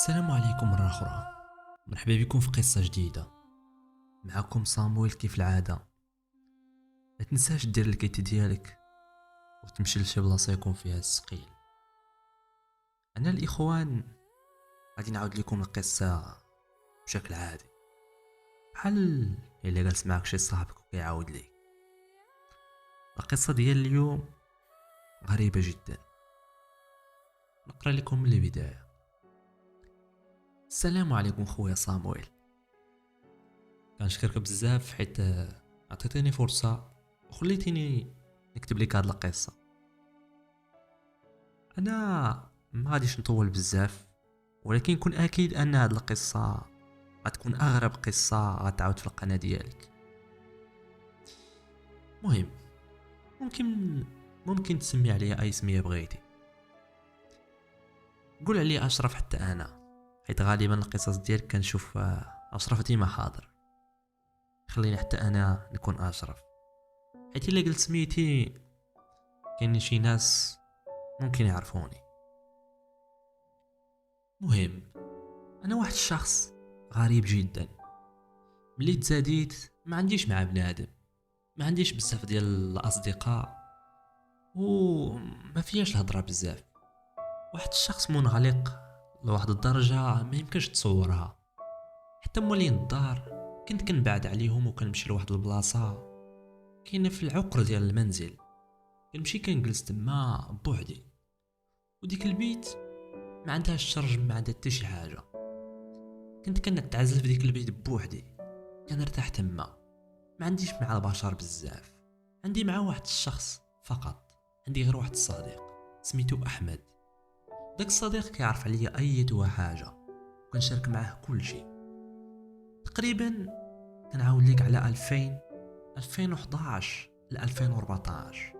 السلام عليكم مرة أخرى. مرحبا بكم في قصة جديدة. معكم صامويل كيف العادة. ما تنساش دير الكيت ديالك وتمشي لشي بلاصة يكون فيها السقيل. أنا الإخوان غادي نعاود لكم القصة بشكل عادي، بحال إلا جالس معك شي صاحبك وكيعاود ليك. القصة ديال اليوم غريبة جدا. نقرأ لكم من البداية. السلام عليكم خويا صامويل، كنشكرك بزاف حيت عطيتيني فرصة وخليتيني نكتب لك هاد القصة. انا ما غاديش نطول بزاف، ولكن كن اكيد ان هاد القصة غتكون اغرب قصة غتعاود في القناة ديالك. مهم، ممكن تسمي عليا اي سمية بغيتي. قول علي اشرف حتى انا، حيت غالبا القصص ديالك كنشوف اشرف ديما حاضر. خليني حتى انا نكون اشرف، حيت الا قلت سميتي كاين شي ناس ممكن يعرفوني. مهم، انا واحد الشخص غريب جدا. ملي تزاديت ما عنديش مع بنادم، ما عنديش بزاف ديال الاصدقاء وما فياش الهضره بزاف. واحد الشخص منغلق لواحد الدرجه ما يمكنش تصورها. حتى مولين الدار كنت كنبعد عليهم وكنمشي لواحد البلاصه كاينه في العقر ديال المنزل، كنمشي كنجلس تما بوحدي. وديك البيت ما عندهاش الشرج، ما عندها حتى شي حاجه. كنت كنتعزل في ديك البيت بوحدي، كنرتاح تما. ما عنديش مع البشر بزاف، عندي مع واحد الشخص فقط. عندي غير واحد الصديق سميتو احمد. داك الصديق كيعرف عليا ايتها حاجه وكنشارك معاه كل شيء. تقريبا كنعاود ليك على 2011 ل 2014.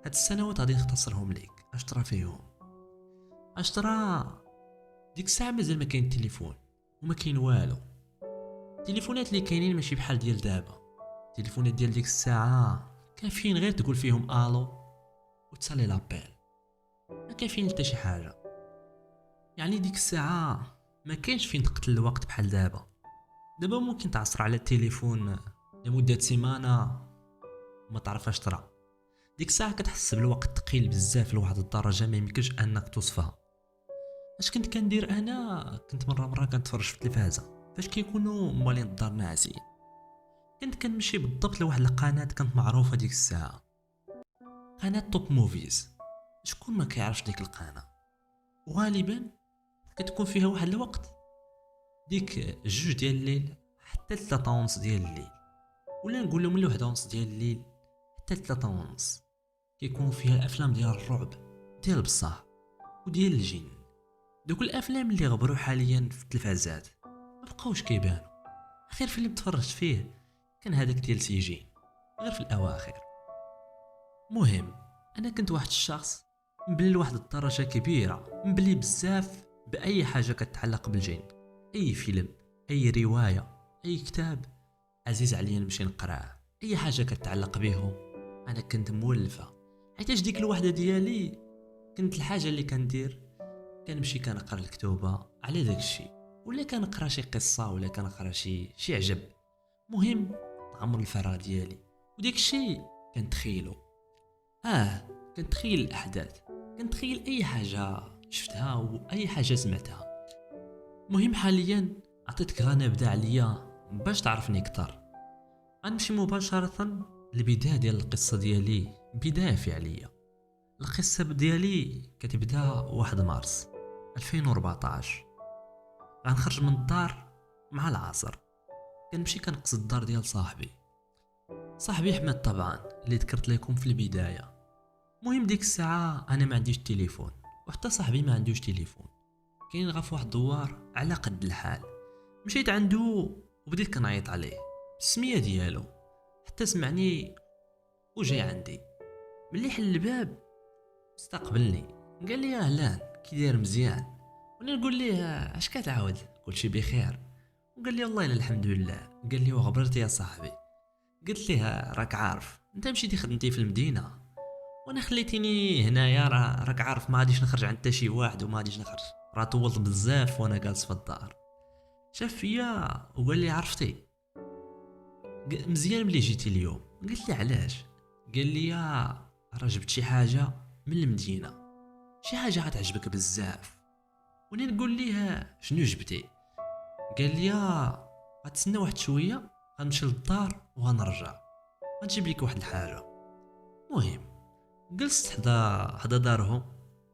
هاد السنوات غادي نختصرهم ليك. اش طرا فيهم؟ اش طرا ديك الساعه مازال ما كاين التليفون وما كاين والو. التليفونات اللي كاينين ماشي بحال ديال دابا. التليفونات ديال ديك الساعه كافيين غير تقول فيهم الو وتصالي لابيل، ما كافيين حتى شي حاجه. يعني ديك الساعه ما كاينش فين تقتل الوقت بحال دابا. دابا ممكن تعصر على التليفون لمده سيمانه وما تعرفاش طرا. ديك الساعه كتحس بالوقت ثقيل بزاف لواحد الدرجه ما يمكنش انك توصفها. اش كنت كندير انا؟ كنت مره كنتفرج في التلفازه فاش كيكونوا موالين الدار ناعسين. كنت كنمشي بالضبط لواحد القناه كانت معروفه ديك الساعه، قناه توب موفيز. شكون ما كيعرفش ديك القناه؟ وغالبا كتكون فيها واحد الوقت ديك 2 ديال الليل حتى 3 ونص ديال الليل، ولا نقول لهم من 1 ونص ديال الليل حتى 3 ونص. كيكون فيها الافلام ديال الرعب ديال بصح وديال الجن. دوك الافلام اللي غبروا حاليا في التلفازات ما بقاوش كيبانوا. اخر فيلم تفرجت فيه كان هذاك ديال سيجين، غير في الاواخر. مهم، انا كنت واحد الشخص مبلي لواحد الدرجه كبيره، مبلي بزاف باي حاجه كتعلق بالجن. اي فيلم، اي روايه، اي كتاب عزيز عليا نمشي نقراه. اي حاجه كتعلق بهم انا كنت مولفه. حيتاش ديك الوحده ديالي كنت الحاجه اللي كندير كنمشي كنقرا الكتوبه على داك الشيء، ولا كنقرا شي قصه، ولا كنقرا شي عجب. مهم، تعمر الفراغ ديالي. وديك الشيء كنتخيلو. كنتخيل الاحداث، كنتخيل اي حاجه شفتها واي حاجه سمعتها. مهم، حاليا عطيتك غا نبدا عليا باش تعرفني اكثر. غنمشي مباشره للبدايه ديال القصه ديالي، بدايه فعليه. القصه ديالي كتبدا 1 مارس 2014. غنخرج من الدار مع العصر، كنمشي كنقصد الدار ديال صاحبي احمد طبعا اللي ذكرت لكم في البدايه. مهم، ديك الساعه انا ما عنديش تليفون وحتى صاحبي ما عندوش تليفون. كاين غا في واحد الدوار على قد الحال. مشيت عنده وبديت كنعيط عليه بالسميه ديالو حتى سمعني وجاي عندي. ملي حل الباب استقبلني، قال لي اهلا كي داير؟ مزيان. وانا نقول ليه اش كتعاود؟ كلشي بخير؟ وقال لي والله الا الحمد لله. قال لي وغبرت يا صاحبي؟ قلت ليه راك عارف انت مشيتي خدمتي في المدينه وانا خليتيني هنايا، راك عارف ما غاديش نخرج عند حتى شي واحد وما غاديش نخرج، راه طولت بزاف وانا جالس في الدار. شاف فيا وقال لي عرفتي مزيان ملي جيتي اليوم. قلت لي علاش؟ قال لي راه جبت شي حاجه من المدينه، شي حاجه غتعجبك بزاف. وانا نقول ليه شنو جبتي؟ قال لي غتسنى واحد شويه، غنمشي للدار وغنرجع غنجيب لك واحد الحاجه. المهم جلست حدا دارهم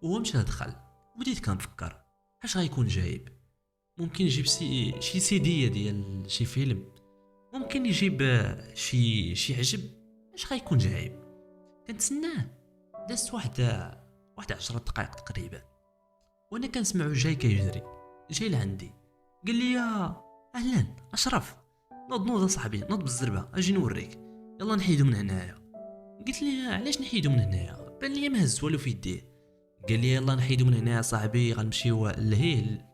وهو مشى دخل، بديت كنفكر اش غيكون جايب. ممكن يجيب شي سيديه ديال شي فيلم، ممكن يجيب شي عجب. اش غيكون جايب؟ كنتسناه. دازت واحد 10 دقائق تقريبا وانا كنسمعو جاي كيجري، جاي لعندي. قال لي اهلا اشرف، نوض اصاحبي، نوض بالزربه اجي نوريك، يلا نحيدو من هنايا. قلت لي علاش نحيدو من هنايا؟ بان لي ما هز والو في يديه. قال لي يلا نحيدو من هنايا صاحبي، غنمشيو لهيه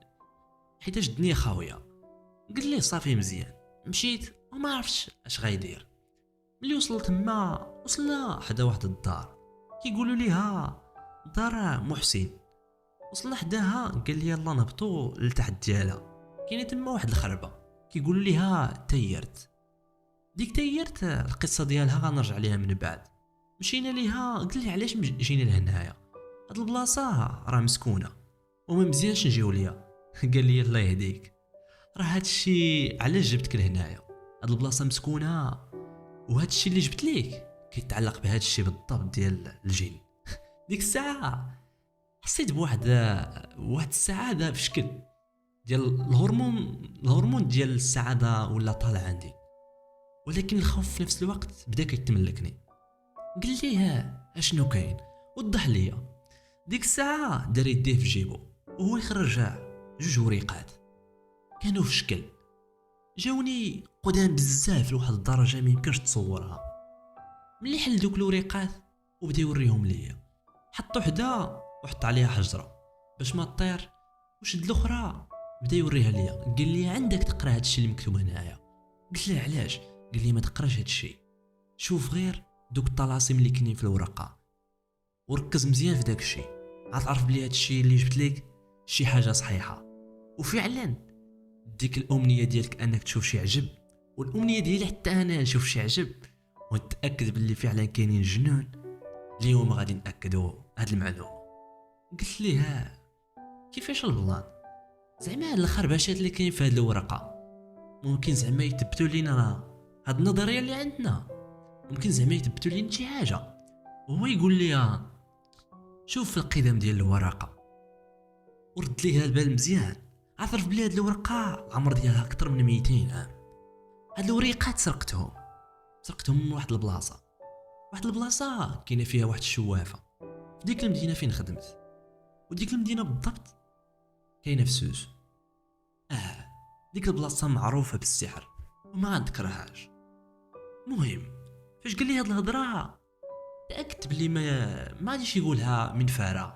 حيتاش الدنيا خاويه. قلت لي صافي مزيان. مشيت وما عرفتش اش غايدير. ملي وصلت تما وصلنا حدا واحد الدار كيقولوا ليها دار محسن. وصلنا حداها قال لي يلا نهبطوا لتحت ديالها، كاينه تما واحد الخربه كيقولوا ليها تيرت. ديك تيرت القصه ديالها غنرجع ليها من بعد. مشينا ليها، قلت لي علاش جينا لهنايا؟ هاد البلاصه راه مسكونه وما مزيانش نجيو ليها. قال لي الله يهديك، راه هادشي علاش جبتك لهنايا، هاد البلاصه مسكونه وهادشي اللي جبت ليك كيتعلق بهادشي بالضبط ديال الجن. ديك الساعه حسيت بواحد السعاده في شكل ديال الهرمون ديال السعاده ولا طالع عندي، ولكن الخوف في نفس الوقت بدا كيتملكني. قال لي اشنو كاين؟ وضح ليا. ديك الساعه دار يديه في جيبو وهو يخرج جوج وريقات كانوا في شكل جاوني قدام بزاف لواحد الدرجه ما يمكنش تصورها. ملي حل دوك الوريقات وبدا يوريهم ليا، حط وحده وحط عليها حجره باش ما تطير، وشد الاخرى بدا يوريها ليا. قال لي عندك تقرا هادشي اللي مكتوب هنايا. قلت له علاش؟ قال لي ما تقراش هادشي، شوف غير دوك الطلاسم اللي كاينين في الورقه وركز مزيان في داكشي، غتعرف بلي هادشي اللي جبت لك شي حاجه صحيحه. وفعلا ديك الامنيه ديالك انك تشوف شي عجب، والامنيه ديالي حتى انا نشوف شي عجب ونتاكد باللي فعلا كاينين جنون. اليوم غادي ناكدوا هاد المعلومه. قلت ليه كيفاش البلان؟ زعما هاد الخربشات اللي كاين في هاد الورقه ممكن زعما يثبتوا لينا هاد النظريه اللي عندنا، ممكن زعما يثبتوا لينا شي حاجه. وهو يقول لي شوف في القدم ديال الورقه، ورد ليها البال مزيان، عرف بلي هاد الورقه العمر ديالها اكثر من 200 عام. هاد الوريقات سرقتهم من واحد البلاصه كاينه فيها واحد الشوافه في ديك المدينه فين خدمت. وديك المدينه بالضبط كاينه في سوس. ديك البلاصه معروفه بالسحر وما نذكرهاش. المهم فاش قال لي هاد الهضره تاكدت بلي ما غاديش يقولها من فراغ،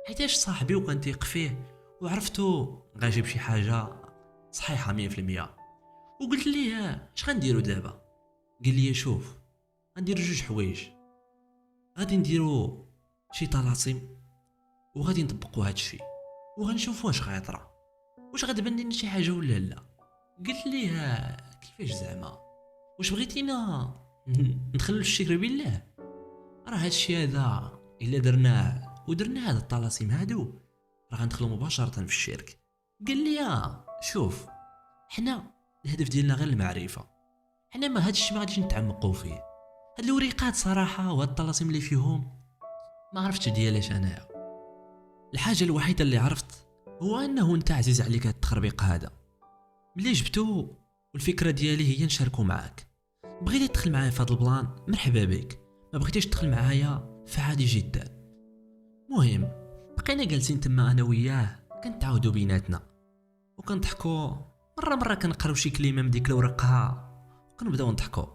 حيتاش صاحبي وكان تيق فيه وعرفتو غاجيب شي حاجه صحيحه 100%. وقلت ليه اش غنديرو دابا؟ قال لي شوف غنديرو جوج حوايج، غادي نديرو شي طلاسم وغادي نطبقوا هادشي وغنشوفوا واش غيطرا، واش غتبان لنا شي حاجه ولا لا. قلت ليه كيفاش زعما؟ واش بغيتينا ندخلوا الشكر بالله؟ راه هادشي هذا الا درناه ودرنا هاد الطلاسم هادو راه غندخلوا مباشره في الشرك. قال لي شوف حنا الهدف ديالنا غير المعرفه، حنا ما هادشي ما غاديش نتعمقوا فيه. هاد الوريقات صراحه وهاد الطلاسم اللي فيهم ما عرفتش ديالاش انايا. الحاجه الوحيده اللي عرفت هو انه انت عزيز عليك هاد التخربيق هذا ملي جبتو، والفكره ديالي هي نشاركو معاك. بغيتي تدخل معايا في هاد البلان مرحبا بك، ما بغيتيش تدخل معايا فعادي جدا. مهم بقينا جالسين تما انا وياه كنتعاودوا بيناتنا وكنضحكوا، مره كنقراو شي كلمه من ديك الورقه وكنبداو نضحكوا.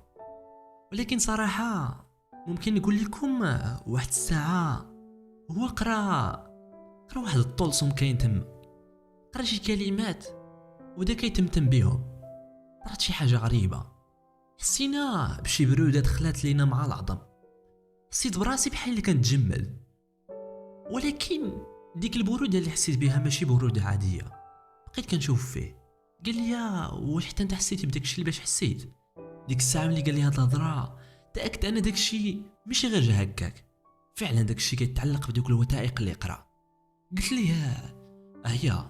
ولكن صراحه ممكن نقول لكم واحد الساعه هو قرا واحد الطلسم كاين تما، قرا شي كلمات ودا كيتمتم بهم. طرات شي حاجه غريبه، حسينا بشي بروده دخلات لينا مع العظم، حسيت براسي بحال اللي كنتجمد، ولكن ديك البروده اللي حسيت بها ماشي بروده عاديه. بقيت كنشوف فيه. قال لي واش حتى انت حسيتي بداك الشيء اللي باش حسيت؟ ديك الساعه ملي قال لي هاد الهضره تاكدت ان داك الشيء ماشي غير جا هكاك، فعلا داك الشيء كيتعلق بدوك الوثائق اللي قرا. قلت لي هي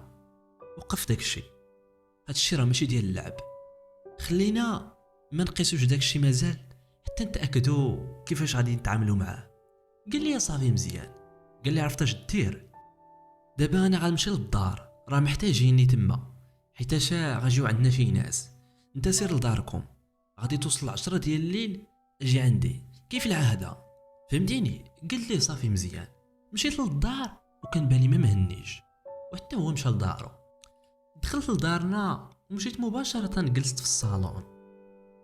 وقف داك الشيء، هاد الشيء راه ماشي ديال اللعب، خلينا ما نقيسوش داك الشيء مازال حتى نتاكدوا كيفاش غادي نتعاملوا معاه. قال لي صافي مزيان. قال لي عرفت اش دير؟ دابا انا غنمشي للدار، راه محتاجيني تما حيتاش غاجيو عندنا شي ناس. انت سير لداركم، غادي توصل 10 ديال الليل اجي عندي كيف العاده، فهمتيني؟ قال لي صافي مزيان. مشيت للدار وكان بالي ما مهنيش، وحتى هو مشى لدارو. دخلت لدارنا ومشيت مباشره جلست في الصالون.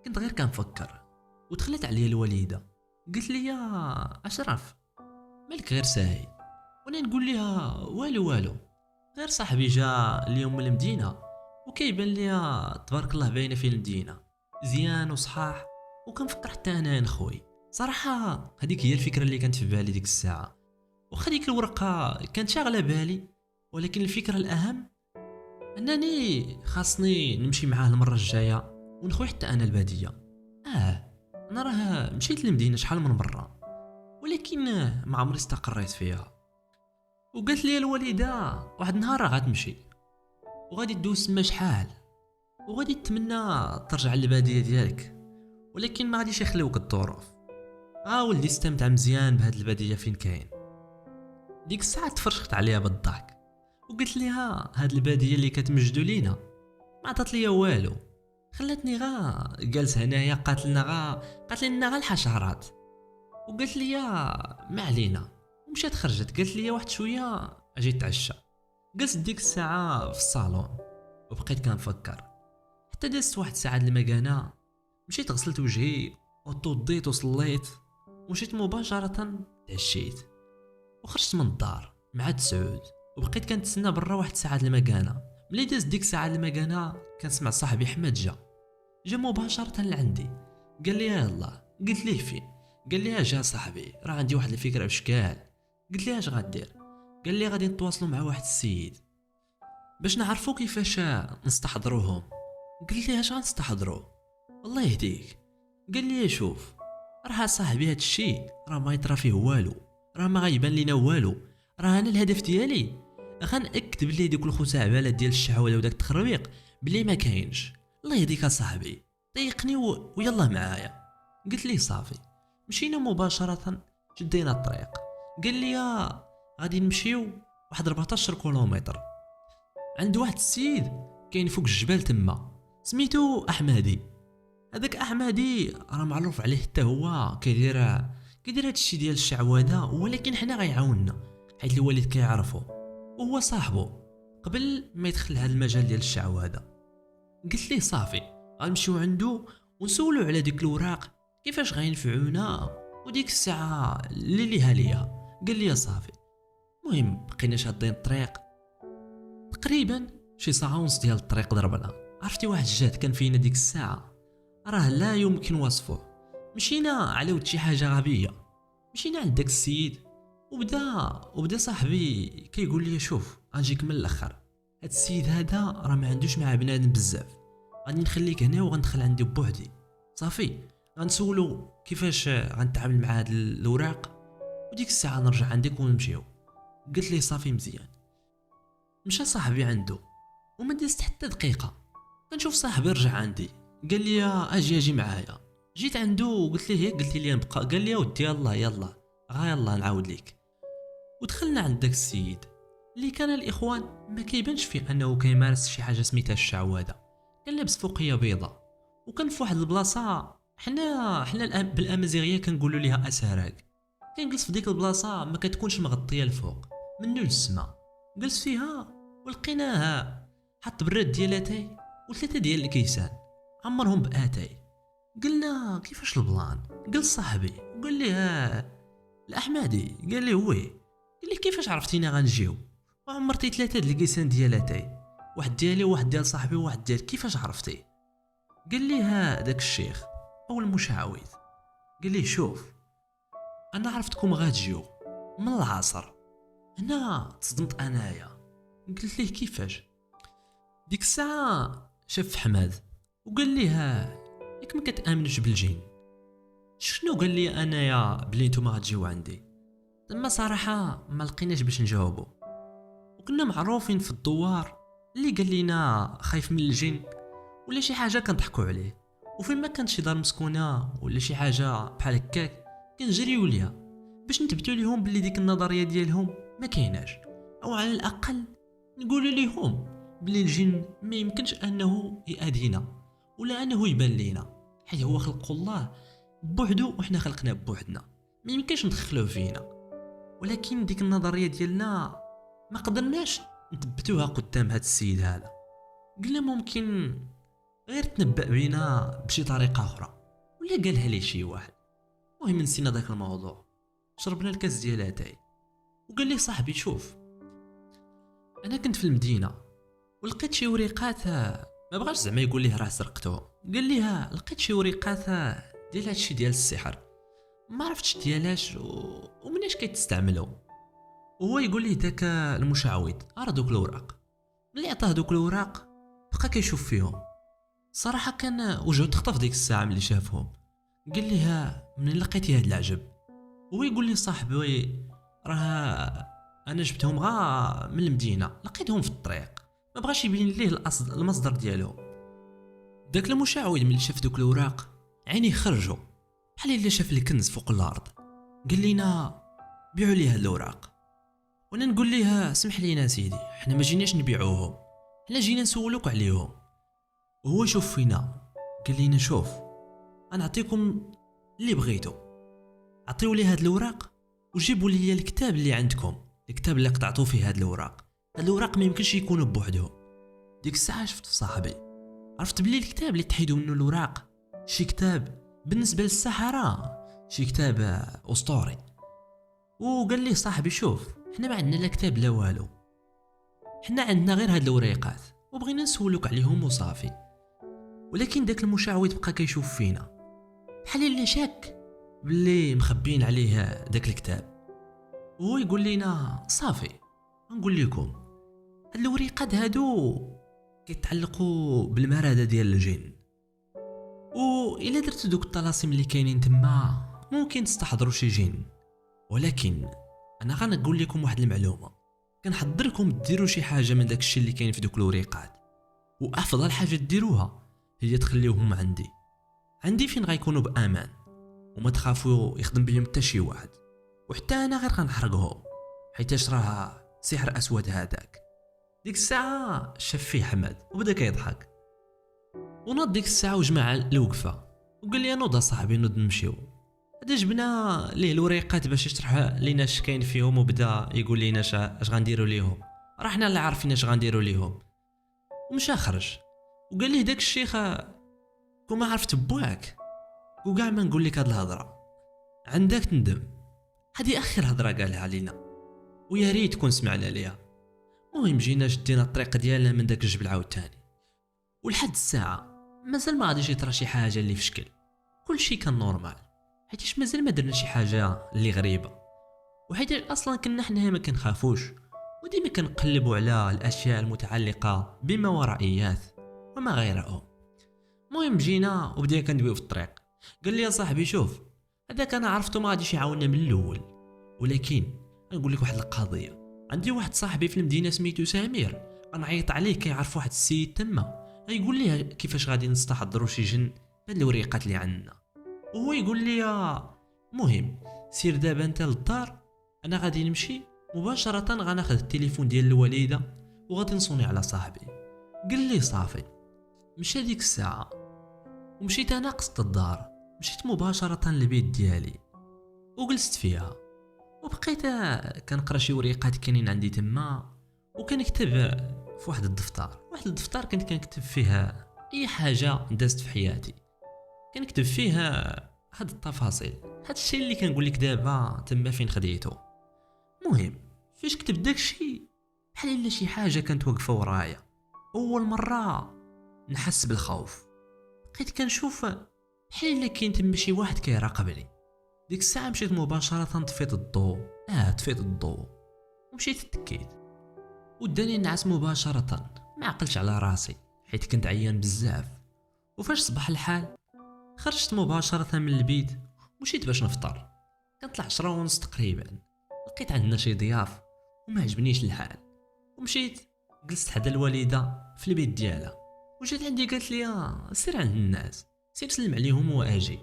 كنت غير كنفكر ودخلت عليا الوالده. قلت لي اشرف مالك غير ساهي؟ وانا نقول لها والو، غير صاحبي جا اليوم من المدينه وكيبان ليا تبارك الله باينه في المدينه زيان وصحاح، وكنفكر حتى انا نخوي. صراحه هذيك هي الفكره اللي كانت في بالي ديك الساعه، واخا ديك الورقه كانت شاغله بالي، ولكن الفكره الاهم انني خاصني نمشي معاه المره الجايه ونخوي حتى انا الباديه. انا راه مشيت للمدينه شحال من مره، ولكن ما عمري استقريت فيها. وقالت لي الوالده واحد النهار راه غتمشي وغادي تدوز تما شحال، وغادي تتمنى ترجع للباديه ديالك، ولكن ما غاديش يخليوك الظروف. ولدي استمتع مزيان بهاد الباديه فين كاين. ديك الساعه تفرشت عليها بالضحك وقلت لها هاد الباديه اللي كتمجدوا لينا ما عطات ليا والو، خلاتني جالس هنايا قالت لنا الحشرات، وقالت لي ما علينا، ومشات خرجت. قالت لي واحد شويه اجي نتعشى. جلست ديك الساعه في الصالون وبقيت كنفكر حتى دازت واحد الساعه المكانه. مشيت غسلت وجهي وتوضيت وصليت ومشيت مباشره تعشيت وخرجت من الدار مع تسعود، وبقيت كنتسنى برا واحد الساعه المكانه. ملي دازت ديك الساعه المكانه كنسمع صاحبي احمد جا مباشره لعندي. قال لي يلاه. قلت ليه فين؟ قال لي جا صاحبي راه عندي واحد الفكره بشكال. قلت لي اش غدير؟ قال لي غادي نتواصلوا مع واحد السيد باش نعرفوا كيفاش نستحضروهم. قلت لي اش غنستحضروا؟ الله يهديك. قال لي شوف راه صاحبي هاد الشيء راه ما يطرا فيه والو، راه ما غيبان لينا والو، راه انا الهدف ديالي غنأكد بلي دوك الخزعبلات ديال الشعوذه وداك التخربيق بلي ما كاينش. الله يهديك صاحبي طيقني ويلا معايا. قلت لي صافي. مشينا مباشره شدينا الطريق. قال لي غادي نمشيو واحد 14 كيلومتر عند واحد السيد كاين فوق الجبال تما سميتو احمدي. هذاك احمدي راه معروف عليه حتى هو كيدير هادشي ديال الشعوذه، ولكن حنا غيعاوننا حيت الوالد كيعرفو وهو صاحبه قبل ما يدخل هذا المجال ديال الشعوذه. قلت ليه صافي غنمشيو عنده ونسولو على ديك الوراق كيفاش غينفعونا وديك الساعه اللي ليها ليها. قال لي صافي. المهم بقينا شادين الطريق تقريبا شي ساعه ونص ديال الطريق ضربنا. عرفتي واحد الجهد كان فينا ديك الساعه راه لا يمكن وصفه. مشينا على ود شي حاجه غبيه. مشينا عند داك السيد وبدا صاحبي كيقول لي شوف غنجيك من الاخر، هاد السيد هذا راه ما عندوش مع بنادم بزاف، غادي نخليك هنا وغندخل عندي بوحدي صافي، غنسولو كيفاش غنتعامل مع هاد الاوراق وديك الساعه نرجع عندك ونمشيو. قلت لي صافي مزيان. مشى صاحبي عنده وما دازت حتى دقيقه كنشوف صاحبي رجع عندي. قال لي اجي معايا. جيت عنده وقلت ليه قلت لي نبقى. قال لي ودي يلا يلا نعاود ليك. ودخلنا عند داك السيد اللي كان الاخوان ما كيبانش فيه انه كيمارس شي حاجه سميتها الشعوذه. كان لابس فوقيه بيضه وكان في واحد البلاصه حنا بالامازيغيه كنقولوا ليها اساراك. كنجلس في ديك البلاصه ما كتكونش مغطيه الفوق منو للسما. جلس فيها ولقيناه حط براد ديال اتاي وثلاثه ديال الكيسان عمرهم باتاي. قلنا كيفاش البلان؟ قال صاحبي وقال لي الاحمدي. قال لي وي. قال لي كيفاش عرفتينا غنجيو وعمرتي ثلاثه ديال الكيسان ديال اتاي، واحد ديالي وواحد ديال صاحبي وواحد ديال كيفاش عرفتي؟ قال لي داك الشيخ او المشعوذ. قال لي شوف انا عرفتكم غاتجيو من العصر. هنا تصدمت انايا، قلت ليه كيفاش. ديك الساعه شاف حماد وقال لي ياك ما كتامنش بالجن. شنو قال لي انايا بلي نتوما غتجيو عندي؟ تما صراحه ما لقيناش باش نجاوبو، وكنا معروفين في الدوار اللي قال لينا خايف من الجن ولا شي حاجه كنضحكوا عليه، وفين ما كانت شي دار مسكونه ولا شي حاجه بحال هكاك كنجريو ليها باش نثبتوا ليهم بلي ديك النظريه ديالهم ما كايناش، او على الاقل نقولوا ليهم بلي الجن ما يمكنش انه يأذينا ولا انه يبان لينا، حيت هو خلق الله بوحدو وحنا خلقنا بوحدنا، ما يمكنش ندخلوه فينا. ولكن ديك النظريه ديالنا ما قدرناش نثبتوها قدام هاد السيد هذا. قلنا ممكن غير تنبأ بينا بشي طريقه اخرى ولا قالها لي شي واحد. المهم نسينا داك الموضوع، شربنا الكاس ديال اتاي وقال لي صاحبي شوف، انا كنت في المدينه ولقيت شي وريقات، ما بغاش زعما يقول ليه راه سرقتهم، قال لي لقيت شي وريقات ديال هادشي ديال السحر، ما عرفتش ديالاش ومناش كيتستعملوا. وهو يقول لي داك المشعوذ راه دوك الوراق، ملي عطاه دوك الوراق بقى كيشوف فيهم. صراحه كان وجهه تخطف ديك الساعه ملي شافهم. قال لي منين لقيتي هاد العجب؟ هو يقول لي صاحبي راه انا جبتهم غا من المدينه، لقيتهم في الطريق، ما بغاش يبين ليه المصدر ديالهم. داك المشعوذ ملي شاف دوك الوراق عينيه خرجوا بحال الا شاف الكنز فوق الارض. قال لينا بيعوا لي هاد الوراق، وانا نقول ليه سمح لينا سيدي، حنا ما جيناش نبيعوهم، حنا جينا نسولوك عليهم. وهو شوف فينا قال لينا شوف، انا نعطيكم اللي بغيتو، عطيو لي هاد الوراق وجيبوا لي الكتاب اللي عندكم، الكتاب اللي قطعتو فيه هاد الوراق. هاد الوراق ما يمكنش يكونوا بوحدهم. ديك الساعه شفت صاحبي، عرفت بلي الكتاب اللي تحيدوا منه الوراق شي كتاب بالنسبه للسحرة، شي كتاب اسطوري. وقال لي صاحبي شوف، حنا ما عندنا لا كتاب لا والو، حنا عندنا غير هاد الوريقات وبغينا نسولوك عليهم وصافي. ولكن داك المشعوذ بقى كيشوف فينا بحال الا شاك بلي مخبين عليه داك الكتاب. وهو يقول لينا صافي نقول لكم، هاد الوريقات هادو كيتعلقوا بالمرادة ديال الجن، و الا درت دوك الطلاسم اللي كاينين تما ممكن تستحضروا شي جن. ولكن انا غنقول لكم واحد المعلومه، كنحضركم ديروا شي حاجه من داك الشيء اللي كاين في دوك الوريقات، وافضل حاجه ديروها هي تخليوهم عندي فين غيكونوا بامان، وما تخافوا يخدم بهم حتى شي واحد، وحتى انا غير غنحرقهم حيتاش راه سحر اسود هذاك. ديك الساعه شاف فيه حماد وبدا كيضحك، وناض ديك الساعه وجمع الوقفه وقال لي نوض صاحبي نوض نمشيو. هذا جبنا ليه الوريقات باش يشرح لينا اش كاين فيهم، وبدا يقول لينا اش غنديروا ليهم، راه حنا اللي عارفين اش غنديروا ليهم. ومشى خرج وقال ليه داك الشيخ كون عرفت بواك وكاع ما نقول لك هاد الهضره عندك تندم، هذه اخر هضره قالها علينا ويا ريت تكون سمعنا ليها. المهم جينا شدينا الطريق ديالنا من داك الجبل عاوتاني، ولحد الساعه مازال ما غاديش يطرا شي حاجه اللي في شكل، كلشي كان نورمال، حيتاش مازال ما درنا شي حاجه اللي غريبه، وحيت اصلا كنا حنا ما كنخافوش وديما كنقلبوا على الاشياء المتعلقه بما ورائيات وما غيرهم. المهم جينا وبدينا كندويو في الطريق. قال لي يا صاحبي شوف، هذاك انا عرفته ما غاديش يعاوننا من الاول، ولكن نقول لك واحد القضيه، عندي واحد صاحبي في المدينه سميتو سمير، غنعيط عليه كيعرف واحد السيد تما غيقول ليه كيفاش غادي نستحضروا شي جن بهاد الوريقات اللي عندنا. وهو يقول لي مهم سير دابا انت للدار، انا غادي نمشي مباشره غناخذ التليفون ديال الوالده وغادي نصوني على صاحبي. قال لي صافي. مشى ديك الساعه ومشيت انا قصد الدار، مشيت مباشره للبيت ديالي وجلست فيها وبقيت كنقرا شي وريقات كاينين عندي تما، وكنكتب في واحد الدفتر كنت كنكتب فيها اي حاجه دازت في حياتي، كنكتب فيها هاد التفاصيل، هاد الشيء اللي كنقول لك دابا تما فين خديته. المهم فاش كتب داكشي بحال الا شي حاجه كانت واقفه ورايا، اول مره نحس بالخوف، بقيت كنشوف بحال الا كاين تما شي واحد كيراقبني. ديك الساعه مشيت مباشره، طفيت الضوء ومشيت تكيت وداني نعس مباشره. ما عقلتش على راسي حيت كنت عيان بزاف. وفاش صبح الحال خرجت مباشره من البيت ومشيت باش نفطر. كانت 10:30 تقريبا. لقيت عندنا شي ضياف وما عجبنيش الحال، ومشيت جلست حدا الوالده في البيت ديالها. وجات عندي قالت لي سير عند الناس، سير سلم عليهم واجي.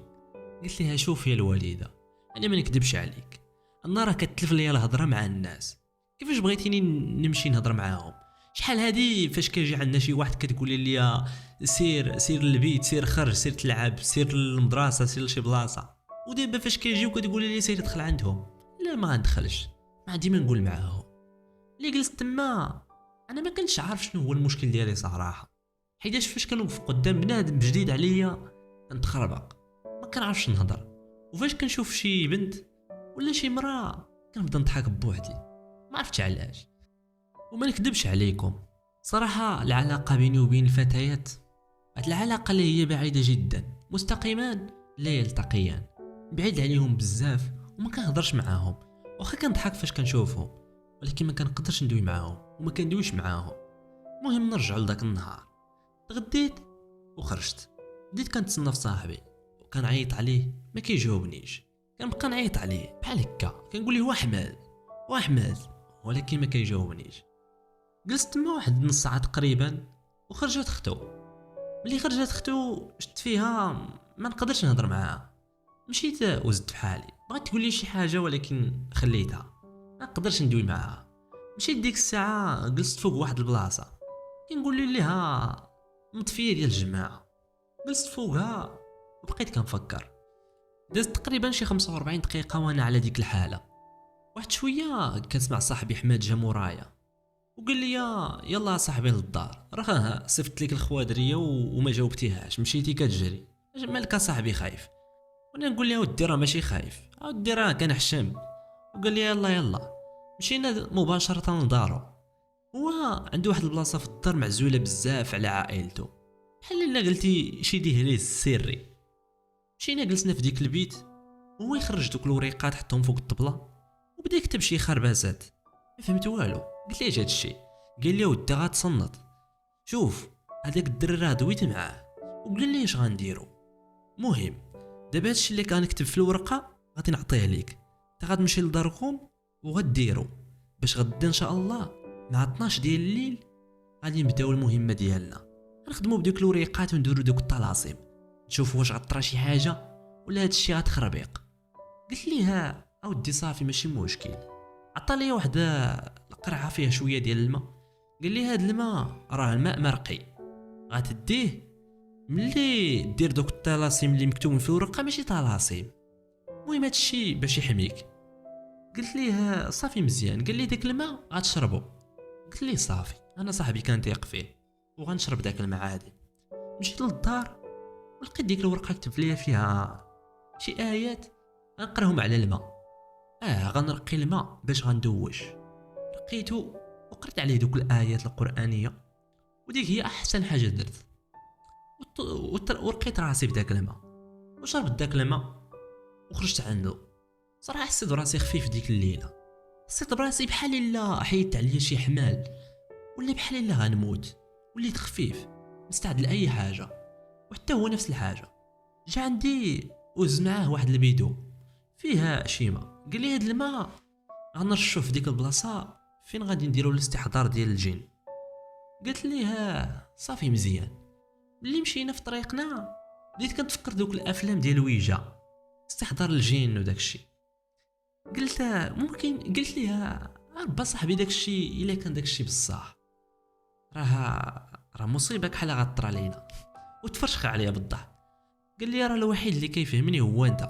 قلت لها شوف يا الوالده، انا ما نكذبش عليك، انا راه كتلف ليا الهضره مع الناس. كيفاش بغيتيني نمشي نهضر معاهم؟ شحال هادي فاش كيجي عندنا شي واحد كتقولي لي سير للبيت، سير خرج، سير تلعب، سير للمدرسه، سير لشي بلاصه، ودابا فاش كيجيو كتقولي لي سير دخل عندهم. لا ما غندخلش، ما عندي ما نقول معاهم. اللي جلست تما انا ما كنتش عارف شنو هو المشكل ديالي صراحه، حيتاش فاش كنوقف قدام بنادم جديد عليا كنتخربق، ما كنعرفش نهضر. وفاش كنشوف شي بنت ولا شي مراه كنبدا نضحك بوحدي، ما عرفتش علاش. وما نكذبش عليكم صراحه، العلاقه بيني وبين الفتيات هاد العلاقه اللي هي بعيده جدا، مستقيمان لا يلتقيان، بعيد عليهم بزاف وما كنهضرش معاهم. واخا كنضحك فاش كنشوفهم، ولكن ما كنقدرش ندوي معاهم وما كندويش معاهم. المهم نرجعوا لذاك النهار. تغديت وخرجت، بديت كنتسنى في صاحبي وكنعيط عليه ما كيجاوبنيش. كنبقى نعيط عليه بحال هكا، كنقول له واحمد، ولكن ما كيجاوبنيش. جلست تما واحد نص ساعه تقريبا وخرجت اختو. ملي خرجت اختو شفت فيها ما نقدرش نهضر معاها، مشيت وزدت في حالي. بغات تقول لي شي حاجه ولكن خليتها، ما نقدرش ندوي معاها. مشيت ديك الساعه جلست فوق واحد البلاصه كنقول لها مطفيه ديال الجماعه. جلست فوقها وبقيت كنفكر. دازت تقريبا شي 45 دقيقه وانا على ديك الحاله. واحد شويه كنسمع صاحبي حماد جا مورايا وقال لي يلا صاحبي للدار، راه صيفط لك الخوادريه وما جاوبتيهاش، مشيتي كتجري، مالك صاحبي خايف؟ وانا نقول له ودي راه ماشي خايف، ودي راه كنحشم. وقال لي يلا مشينا مباشره لدارو. هو عنده واحد البلاصه في الدار معزوله بزاف على عائلته، بحال الا قلتي شي دهليز سري. مشينا جلسنا في ديك البيت، هو يخرج دوك الوريقات حطهم فوق الطبله وبدا يكتب شي خرباسات. ما فهمت والو. قلت ليه هاد الشيء؟ قال لي ودي غتصنت، شوف هذاك الدري راه دويت معاه وقال لي اش غنديرو. مهم دابا هادشي اللي كنكتب في الورقه غادي نعطيه ليك، انت غتمشي لداركم وغديرو باش غدا ان شاء الله مع 12 ديال الليل غادي نبداو المهمه ديالنا. غنخدموا بديك الوريقات ونديروا دوك الطلاسم، نشوفوا واش غطرى شي حاجه ولا هادشي غتخربيق. قلت ليه اودي صافي ماشي مشكل. عطى لي واحد القرعه فيها شويه ديال الماء، قال لي هاد الماء راه الماء مرقي، غتديه ملي دير دوك الطلاسم اللي مكتوبين في الورقه، ماشي طلاسم، المهم هادشي باش يحميك. قلت ليه صافي مزيان. قال لي داك الماء غتشربو. قلت ليه صافي، انا صاحبي كنثيق فيه وغنشرب داك الماء عادي. مشيت للدار ولقيت ديك الورقه كتب ليا فيها شي ايات غنقراهم على الماء. غنرقي الماء باش غندوش. لقيتو وقرت عليه دوك الايات القرانيه، وديك هي احسن حاجه درت. ورقيت راسي بداك الماء وشربت داك الماء وخرجت عنده. صراحه حسيت براسي خفيف ديك الليله، حسيت براسي بحال الا حيدت عليا شي حمال، ولا بحال الا غنموت. وليت خفيف مستعد لاي حاجه. وحتى هو نفس الحاجه، جا عندي وز معاه واحد البيدو فيها شي ماء. قال لي هاد الماء غنرشو في ديك البلاصه فين غادي نديرو الاستحضار ديال الجن. قلت ليه صافي مزيان. ملي مشينا في طريقنا بديت كنتفكر دوك الافلام ديال ويجا، استحضار الجن وداك الشيء. قلت ممكن، قلت ليه ربا صاحبي داك الشيء الا كان داك الشيء بصح راه مصيبه كحال غطرى لينا. وتفرشخ عليا بالضحك. قال لي راه الوحيد اللي كيفهمني هو انت.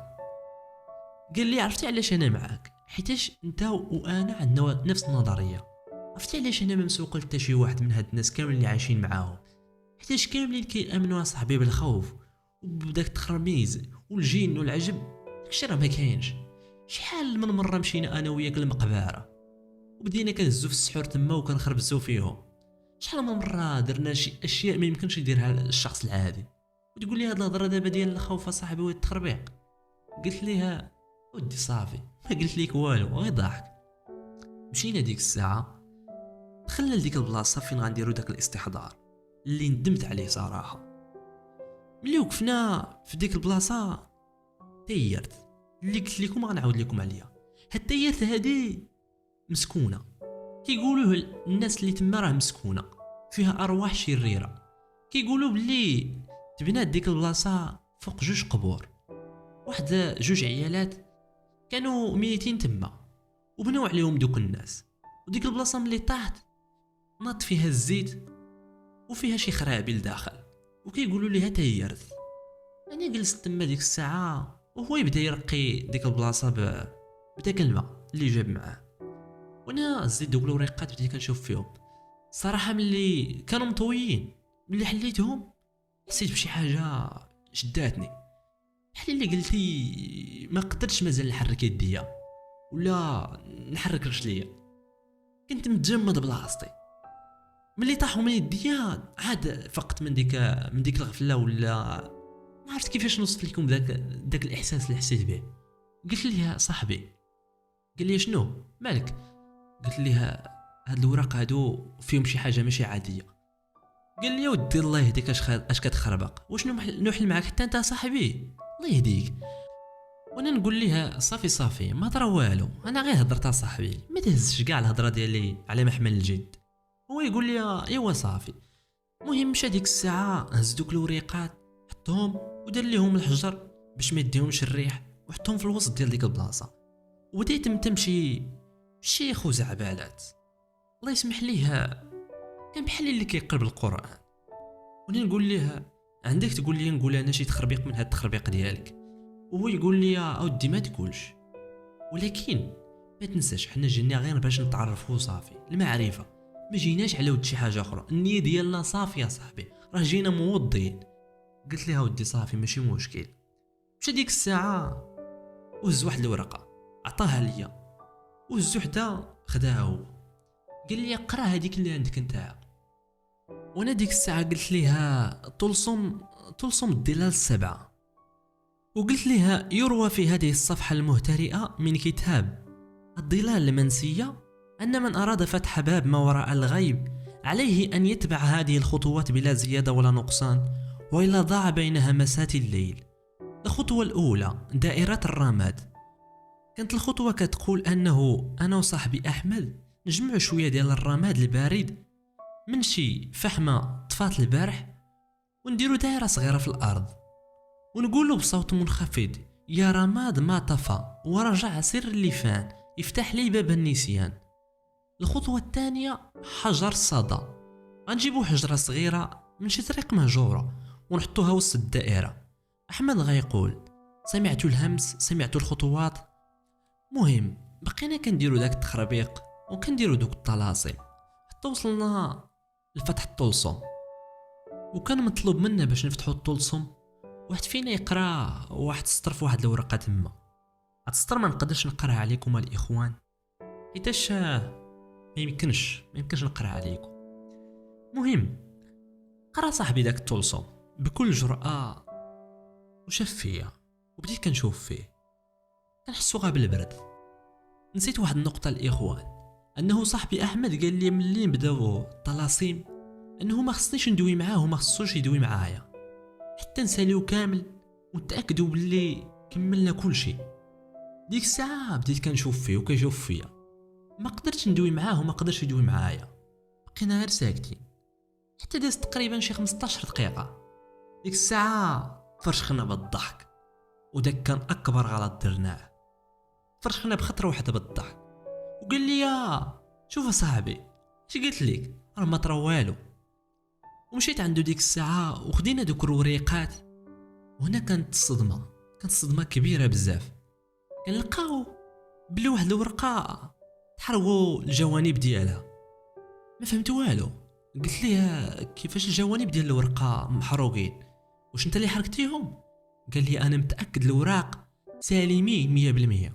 قال لي عرفتي علاش انا معاك؟ حيتاش انت وانا عندنا نفس النظريه. عرفتي علاش انا ما مسوق حتى شي واحد من هاد الناس كامل اللي عايشين معاهم؟ حيتاش كاملين كيامنوا صاحبي بالخوف وبداك التخرميز والجن والعجب. داكشي راه ما كاينش. شحال من مره مشينا انا وياك للمقبره وبدينا كنهزو في السحور تما وكنخربزو فيهم. شحال من مره درنا شي اشياء ما يمكنش يديرها الشخص العادي. وتقول لي هاد الهضره دابا ديال الخوف صاحبي والتخربيق؟ قلت ليها ودي صافي ما قلت ليك والو، غير ضحك. مشينا ديك الساعه، دخلنا لديك البلاصه فين غنديرو داك الاستحضار اللي ندمت عليه صراحه. ملي وقفنا في ديك البلاصه تيرت، اللي قلت لكم غنعاود لكم عليها. هاد تيرت هادي مسكونه، كيقولوا الناس اللي تما راه مسكونه، فيها ارواح شريره. كيقولوا بلي تبنات ديك البلاصه فوق 2 قبور، واحد 2 عيالات كانوا ميتين تما وبناو عليهم دوك الناس. وديك البلاصه ملي طاحت ناط فيها الزيت وفيها شي خرابيل داخل، وكيقولوا ليها تيرت. انا جلست تما ديك الساعه وهو يبدا يرقي ديك البلاصه بداك الماء اللي جاب معاه، وانا زيد دوك الوريقات بديت كنشوف فيهم. صراحه ملي كانوا مطويين، ملي حليتهم حسيت بشي حاجه شداتني، بحال اللي قلتي ما قدرتش مازال نحرك يديا ولا نحرك رجليا، كنت متجمد بلاصتي. ملي طاحوا من يديا عاد فقت من ديك الغفله، ولا ما عرفت كيفاش نوصف لكم داك الاحساس اللي حسيت به. قلت ليه صاحبي، قال لي شنو مالك؟ قلت ليه هاد الوراق هادو فيهم شي حاجه ماشي عاديه. قال لي يا ودي الله يهديك اش كتخربق، واش نوحل معاك حتى انت صاحبي؟ الله يهديك. وانا نقول ليه صافي ما طرا والو، انا غير هضرت صاحبي، ما تهزش كاع الهضره ديالي على محمل الجد. هو يقول لي ايوا صافي. المهم مشى ديك الساعه هز دوك الوريقات حطهم ودار ليهم الحجر باش ما يديهمش الريح، وحطهم في الوسط ديال ديك البلاصه. وبديت تمشي شيخ وزعبالات، الله يسمح ليه، كان بحال اللي كيقرب القران. وانا نقول ليه عندك تقول لي نقول انا شي تخربيق من هاد التخربيق ديالك؟ وهو يقول لي اودي ما تقولش، ولكن ما تنساش حنا جينا غير باش نتعرفوا صافي، المعرفه، ما جيناش على ود شي حاجه اخرى. النيه ديالنا صافي يا صاحبي، راه جينا موضين. قلت لها ودي صافي ماشي مشكل. مشى ديك الساعه وهز واحد الورقه عطاها ليا، وهز وحده خداها هو، قال لي قرا هذيك اللي عندك انت. وانا ديك الساعه قلت ليها طلسم الظلال 7، وقلت لها يروى في هذه الصفحه المهترئه من كتاب الظلال المنسيه أن من أراد فتح باب ما وراء الغيب عليه أن يتبع هذه الخطوات بلا زيادة ولا نقصان، وإلا ضاع بين همسات الليل. الخطوة الأولى دائرة الرماد. كانت الخطوة كتقول أنه أنا وصاحبي أحمد نجمع شوية ديال الرماد البارد من شي فحمة طفات البارح، ونديرو دائرة صغيرة في الأرض، ونقولو بصوت منخفض يا رماد ما طفى ورجع سر اللفان يفتح لي باب النسيان. الخطوة الثانية حجر الصدى. غنجيبو حجرة صغيرة من شي طريق مهجورة ونحطوها وسط الدائرة. أحمد غيقول سمعت الهمس، سمعت الخطوات. مهم بقينا كنديرو داك التخربيق وكنديرو دوك الطلاسم حتى وصلنا لفتح الطلسم، وكان مطلوب منا باش نفتحو الطلسم واحد فينا يقرا واحد السطر في واحد الورقة تما. هاد السطر ما نقدرش نقراه عليكم الاخوان حيتاش ما يمكنش نقرا عليكم. مهم قرا صاحبي داك الطلسم بكل جرأة وشاف فيا، وبديت كنشوف فيه كنحسو غا بالبرد. نسيت واحد النقطة الاخوان، انه صاحبي احمد قال لي ملي نبداو الطلاسم انه ما خصنيش ندوي معاه وما خصوش يدوي معايا حتى نساليو كامل ونتاكدوا باللي كملنا كل شيء. ديك الساعه بديت كنشوف فيه وكيشوف فيا، ما قدرتش ندوي معاه وما قدرش يدوي معايا، بقينا غير ساكتين حتى دازت تقريبا شي 15 دقيقه. ديك الساعه فرشخنا بالضحك، وداك كان اكبر غلط درناه. فرشخنا بخطره واحده بالضحك، وقال لي شوف صاحبي اش قلت لك راه ما طرا والو. ومشيت عنده ديك الساعه وخدينا دوك الوريقات، وهنا كانت صدمه كبيره بزاف. كنلقاو بلي واحد الورقه تحرقوا الجوانب ديالها، ما فهمت والو. قلت ليه كيفاش الجوانب ديال الورقه محروقين؟ واش انت اللي حرقتيهم؟ قال لي انا متاكد الوراق سالمين 100%،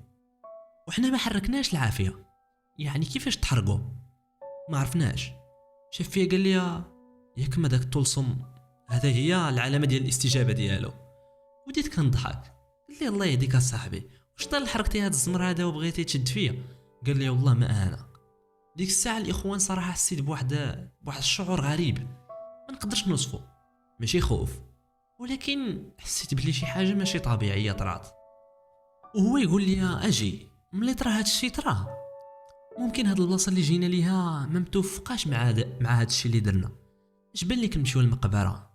وحنا ما حركناش العافيه، يعني كيفاش تحرقوا؟ ما عرفناش. شاف فيا قال لي ياك ما داك الطلسم هذا هي العلامه ديال الاستجابه ديالو. وديت كنضحك، قال لي الله يهديك اصاحبي واش طال حركتي هاد الزمر هذا وبغيتي تشد فيا؟ قال لي والله ما انا. ديك الساعه الاخوان صراحه حسيت بواحد الشعور غريب ما نقدرش نوصفه، ماشي خوف، ولكن حسيت بلي شي حاجه ماشي طبيعيه طرات. وهو يقول لي اجي ملي طرا هاد الشيء طرا، ممكن هاد البلاصه اللي جينا ليها ما متوفقاش مع هاد الشيء اللي درنا. اش بان لك نمشيو للمقبره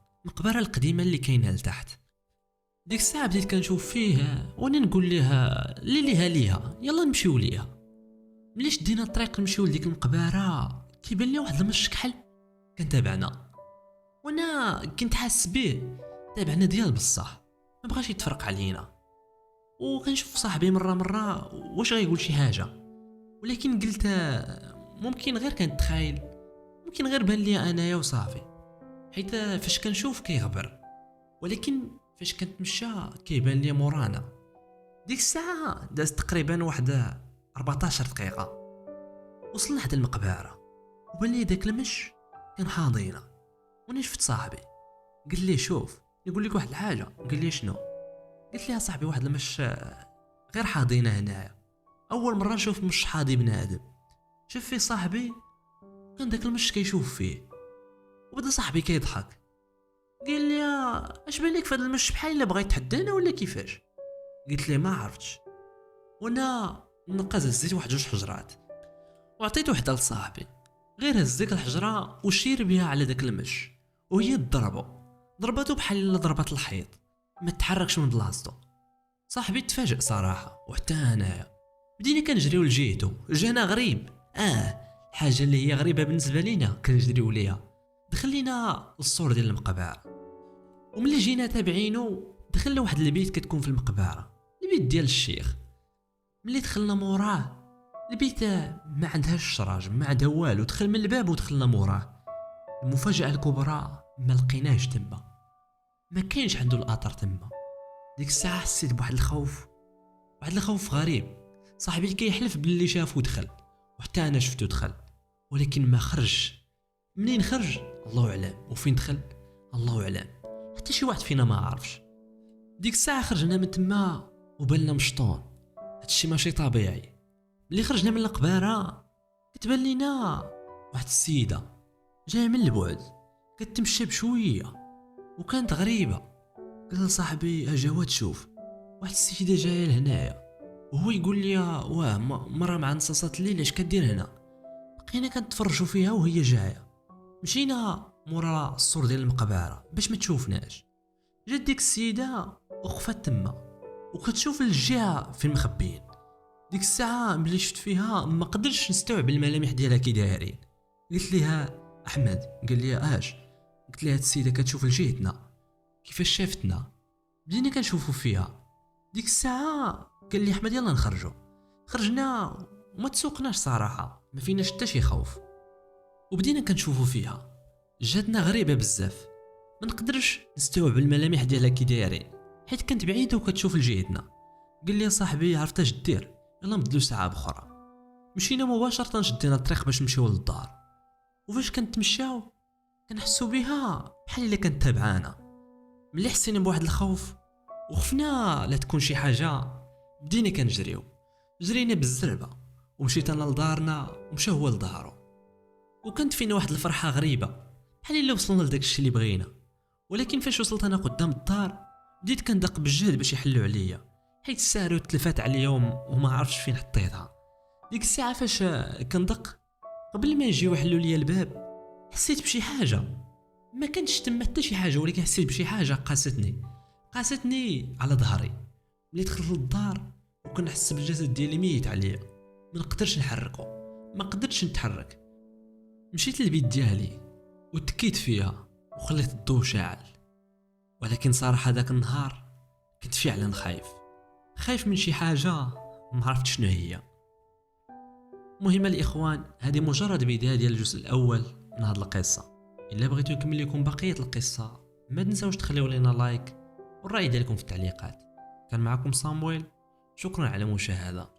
القديمه اللي كاينه لتحت. ديك الساعه بديت كنشوف فيه وانا نقول ليه ليها يلا نمشيو ليها. ملي شدينا الطريق نمشيو لديك المقبره كيبان لي واحد المش كحل كان تابعنا، وانا كنت حاس به تابعنا ديال بصح ما بغاش يتفرق علينا. وكنشوف صاحبي مره واش غيقول شي حاجه، ولكن قلت ممكن غير كنتخايل، ممكن غير بان لي انايا وصافي، حيت فاش كنشوف كيغبر، ولكن فاش كنتمشى كيبان لي مورانا. ديك الساعه داز تقريبا واحد 14 دقيقه وصلنا حتى المقبره، وبان لي داك المش كان حاضينا. وانا شفت صاحبي قال لي شوف نقول لك واحد الحاجه. قال لي شنو؟ قلت لي يا صاحبي واحد المش غير حاضينا هنايا، اول مره نشوف مش حاضي بنادم. شوف فيه صاحبي كان داك المش كيشوف فيه، وبدا صاحبي كيضحك قال لي اش بالك في هذا المش بحال الا بغا يتحدانا ولا كيفاش؟ قلت لي ما عرفتش، وانا نقز هزيت واحد جوج حجرات وعطيت وحده لصاحبي، غير هز ديك الحجره وشير بها على داك المش وهي ضربته بحال الا ضربات الحيط، ما تحركش من بلاصتو. صاحبي تفاجئ صراحه وحتى انايا، بدينا كنجريو لجيتو، جانا غريب الحاجه اللي هي غريبه بالنسبه لينا كنجريو ليها. دخلينا للسور ديال المقبره، وملي جينا تابعينو دخلنا واحد البيت كتكون في المقبره، البيت ديال الشيخ. ملي دخلنا موراه البيت ما عندهاش شراج، ما عندها والو، دخل من الباب ودخلنا موراه. المفاجاه الكبرى ما لقيناش تما، ما كاينش عنده الاثر تما. ديك الساعه حسيت بواحد الخوف غريب. صاحبي كيحلف باللي شافو دخل، وحتى انا شفتو دخل، ولكن ما خرج. منين خرج الله اعلم، وفين دخل الله اعلم، حتى شي واحد فينا ما عارفش. ديك الساعه خرجنا من تما وبالنا مشطون، هادشي ماشي طبيعي. ملي خرجنا من القباره كتبان لينا واحد السيده جايه من البعد كتمشى بشويه وكانت غريبه. قلت لصاحبي اجاوات شوف واحد السيده جايه لهنايا، وهو يقول لي واه مره مع نصاصات الليل اش كدير هنا؟ بقينا كنتفرجوا فيها وهي جايه، مشينا مورا السور ديال المقبره باش ما تشوفناش. جات ديك السيده وقفت تما وكتشوف الجهه فين مخبيين. ديك الساعه ملي شفت فيها ما قدرتش نستوعب الملامح ديالها كي دايرين. قلت ليها احمد، قال لي اش؟ قلت لها هاد السيده كتشوف لجهتنا، كيفاش شافتنا بدينا كنشوفوا فيها. ديك الساعه قال لي احمد يلا نخرجوا. خرجنا وما تسوقناش صراحه، ما فيناش حتى شي خوف، وبدينا كنشوفوا فيها. جاتنا غريبه بزاف، ما نقدرش نستوعب الملامح ديالها كي دايرين حيت كانت بعيده وكتشوف لجهتنا. قال لي صاحبي عرفت اش دير، يلا نبدلو ساعه بخرى. مشينا مباشره شدينا الطريق باش نمشيو للدار، وفاش كنتمشاو كنحسوا بها بحال الا كانت تابعانا. ملي حسينا بواحد الخوف وخفنا لا تكون شي حاجه بدينا كنجريو، جرينا بالزربه ومشيت انا لدارنا ومشى هو لدارو. وكانت فينا واحد الفرحه غريبه بحال الا وصلنا لداك الشيء اللي بغينا. ولكن فاش وصلت انا قدام الدار بديت كندق بالجهد باش يحلوا عليا، حيت الساعه تلفات عليا وما عرفتش فين حطيتها. ديك الساعه فاش كندق قبل ما يجيو يحلوا لي الباب حسيت بشي حاجه، ما كانتش تما حتى شي حاجه، ولكن حسيت بشي حاجه قاستني على ظهري. ملي دخلت للدار وكنحس بالجسد ديالي ميت عليا، ما نقدرش نحركه، ما قدرتش نتحرك. مشيت للبيت ديالي وتكيت فيها وخليت الضوء شاعل. ولكن صراحه داك النهار كنت فعلا خايف من شي حاجه ما عرفت شنو هي. مهم الاخوان، هذه مجرد بدايه ديال الجزء الاول من هذه القصه. الا بغيتو نكمل لكم بقيه القصه ما تنساوش تخليو لنا لايك والراي ديالكم في التعليقات. كان معكم صامويل، شكرا على المشاهده.